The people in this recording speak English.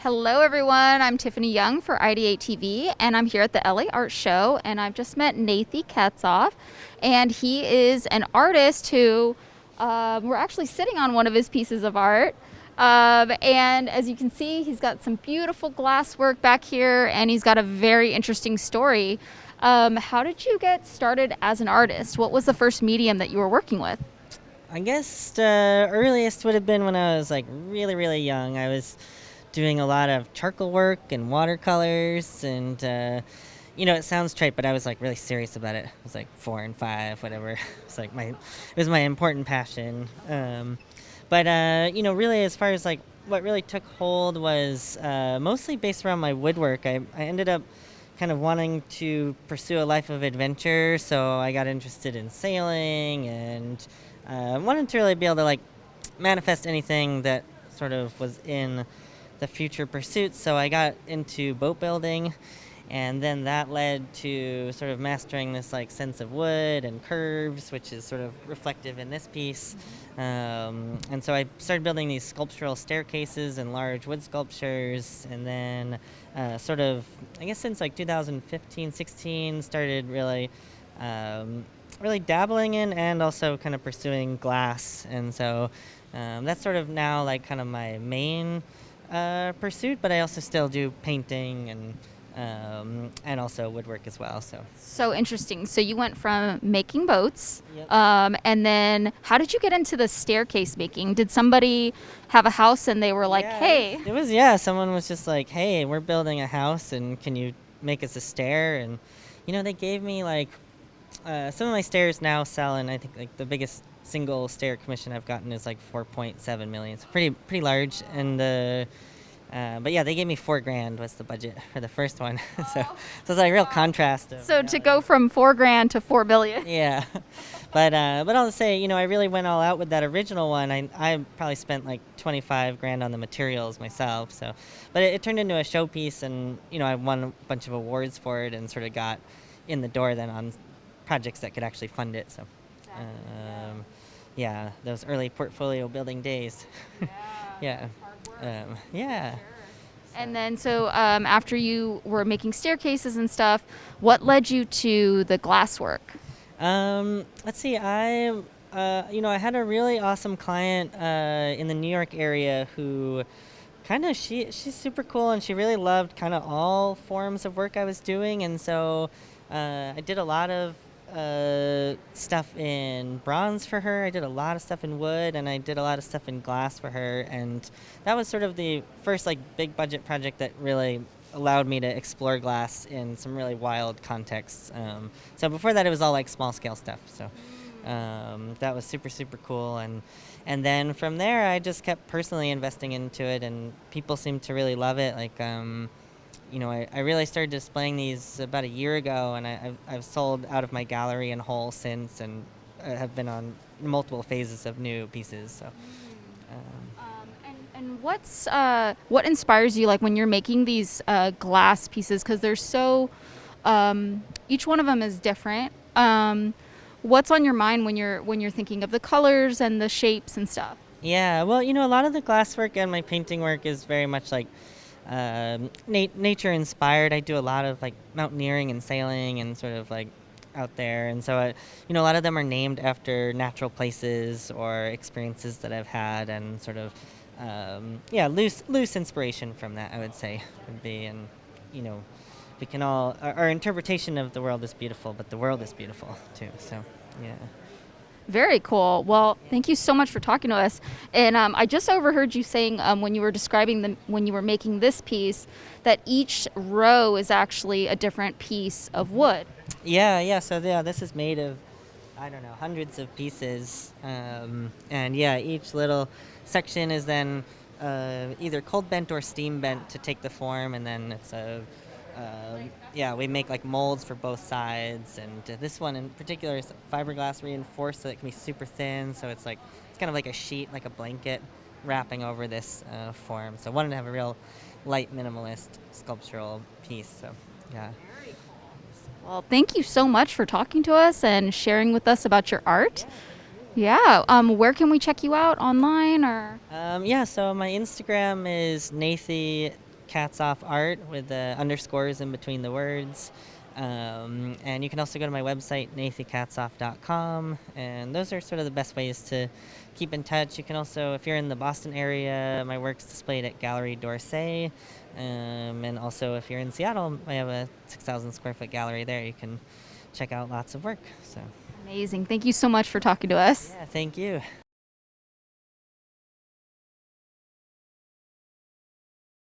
Hello, everyone. I'm Tiffany Young for IdeateTV, and I'm here at the LA Art Show. And I've just met Nathie Katzoff, and he is an artist who we're actually sitting on one of his pieces of art. And as you can see, he's got some beautiful glass work back here, and he's got a very interesting story. How did you get started as an artist? What was the first medium that you were working with? I guess the earliest would have been when I was like really, really young. I was doing a lot of charcoal work and watercolors, and it sounds trite, but I was like really serious about it. I was like 4 and 5, whatever. It's like it was my important passion. But really, as far as like what really took hold was mostly based around my woodwork. I ended up kind of wanting to pursue a life of adventure, so I got interested in sailing and wanted to really be able to like manifest anything that sort of was in the future pursuits. So I got into boat building, and then that led to sort of mastering this like sense of wood and curves, which is sort of reflective in this piece. And so I started building these sculptural staircases and large wood sculptures, and then sort of, I guess since like 2015, 16, started really dabbling in and also kind of pursuing glass. And so that's sort of now like kind of my main pursuit, but I also still do painting and also woodwork as well. So interesting. So you went from making boats, Yep. and then how did you get into the staircase making? Did somebody have a house and they were like, Yeah, "Hey"? it was someone was just like, hey, we're building a house and can you make us a stair? And they gave me like some of my stairs now sell, and I think like the biggest single stair commission I've gotten is like 4.7 million. It's pretty large. And but yeah, they gave me $4,000 was the budget for the first one. So it's like a real contrast of So to go from 4 grand to 4 billion. yeah. But I'll say, I really went all out with that original one. I probably spent like 25 grand on the materials myself. So, but it turned into a showpiece, and I won a bunch of awards for it, and sort of got in the door then on projects that could actually fund it. So, yeah, those early portfolio building days. Yeah. Yeah. And then so after you were making staircases and stuff, what led you to the glass work? Let's see. I had a really awesome client in the New York area who kind of she's super cool, and she really loved kind of all forms of work I was doing. And so I did a lot of stuff in bronze for her. I did a lot of stuff in wood, and I did a lot of stuff in glass for her. And that was sort of the first like big budget project that really allowed me to explore glass in some really wild contexts. So before that, it was all like small scale stuff. So that was super, super cool. And then from there, I just kept personally investing into it, and people seemed to really love it. Like, I really started displaying these about a year ago, and I've sold out of my gallery and whole since, and have been on multiple phases of new pieces. So. And what inspires you like when you're making these glass pieces, because they're so each one of them is different. What's on your mind when you're thinking of the colors and the shapes and stuff? Yeah, well, a lot of the glass work and my painting work is very much like nature inspired. I do a lot of like mountaineering and sailing and sort of like out there, and so a lot of them are named after natural places or experiences that I've had, and sort of loose inspiration from that, I would say, would be. And we can all our interpretation of the world is beautiful, but the world is beautiful too. So yeah. Very cool. Well, thank you so much for talking to us. And I just overheard you saying when you were describing when you were making this piece, that each row is actually a different piece of wood. Yeah. So yeah, this is made of, I don't know, hundreds of pieces, and yeah, each little section is then either cold bent or steam bent to take the form, and then it's we make like molds for both sides, and this one in particular is fiberglass reinforced, so it can be super thin. So it's kind of like a sheet, like a blanket, wrapping over this form. So I wanted to have a real light, minimalist sculptural piece. So yeah. Well, thank you so much for talking to us and sharing with us about your art. Yeah. Where can we check you out online or? So my Instagram is Nathie Katzoff art with the underscores in between the words. And you can also go to my website, nathiekatzoff.com, and those are sort of the best ways to keep in touch. You can also, if you're in the Boston area, my work's displayed at Gallery d'Orsay, and also if you're in Seattle, I have a 6,000 square foot gallery there. You can check out lots of work. So Amazing. Thank you so much for talking to us. yeah, thank you.